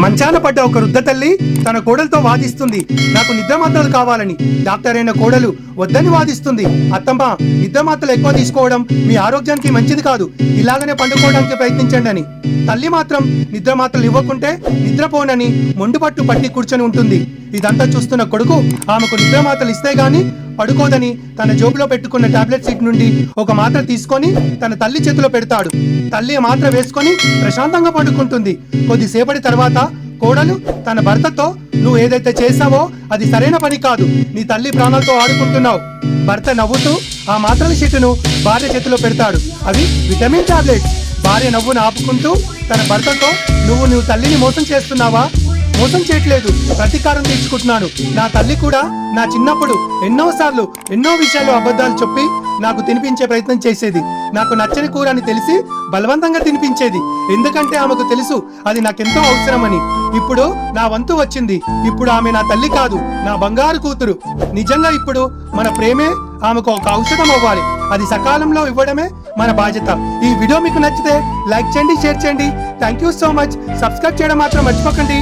మంచాన పడ్డ ఒక వృద్ధ తల్లి తన కోడలతో వాదిస్తుంది. నాకు నిద్ర మాత్రలు కావాలని. డాక్టర్ అయిన కోడలు వద్దని వాదిస్తుంది. అత్తమ్మ, నిద్ర మాత్రలు ఎక్కువ తీసుకోవడం మీ ఆరోగ్యానికి మంచిది కాదు, ఇలాగనే పండుకోవడానికి ప్రయత్నించండి అని. తల్లి మాత్రం నిద్ర మాత్రలు ఇవ్వకుంటే నిద్రపోనని మొండుపట్టు పట్టి కూర్చొని ఉంటుంది. ఇదంతా చూస్తున్న కొడుకు ఆమెకు నిద్ర మాత్రలు ఇస్తే గాని పడుకోదని తన జోబులో పెట్టుకున్న టాబ్లెట్ సీట్ నుండి ఒక మాత్ర తీసుకొని తన తల్లి చేతిలో పెడతాడు. తల్లి మాత్ర వేసుకొని ప్రశాంతంగా పడుకుంటుంది. కొద్దిసేపటి తర్వాత కోడలు తన భర్తతో, నువ్వు ఏదైతే చేసావో అది సరైన పని కాదు, నీ తల్లి ప్రాణాలతో ఆడుకుంటున్నావు. భర్త నవ్వుతూ ఆ మాత్రల షీటును భార్య చేతిలో పెడతాడు. అవి విటమిన్ టాబ్లెట్స్. భార్య నవ్వును ఆపుకుంటూ తన భర్తతో, నువ్వు తల్లిని మోసం చేస్తున్నావా? మోసం చేయట్లేదు, ప్రతీకారం తీర్చుకుంటున్నాను. నా తల్లి కూడా నా చిన్నప్పుడు ఎన్నోసార్లు ఎన్నో విషయాలు అబద్ధాలు చెప్పి నాకు తినిపించే ప్రయత్నం చేసేది. నాకు నచ్చని కూర అని తెలిసి బలవంతంగా తినిపించేది. ఎందుకంటే ఆమెకు తెలుసు అది నాకెంతో అవసరమని. ఇప్పుడు నా వంతు వచ్చింది. ఇప్పుడు ఆమె నా తల్లి కాదు, నా బంగారు కూతురు. నిజంగా ఇప్పుడు మన ప్రేమే ఆమెకు ఒక ఔషధం అవ్వాలి. అది సకాలంలో ఇవ్వడమే మన బాధ్యత. ఈ వీడియో మీకు నచ్చితే లైక్ చేయండి, షేర్ చేయండి. Thank you so much. Subscribe చేయడం మాత్రం మర్చిపోకండి.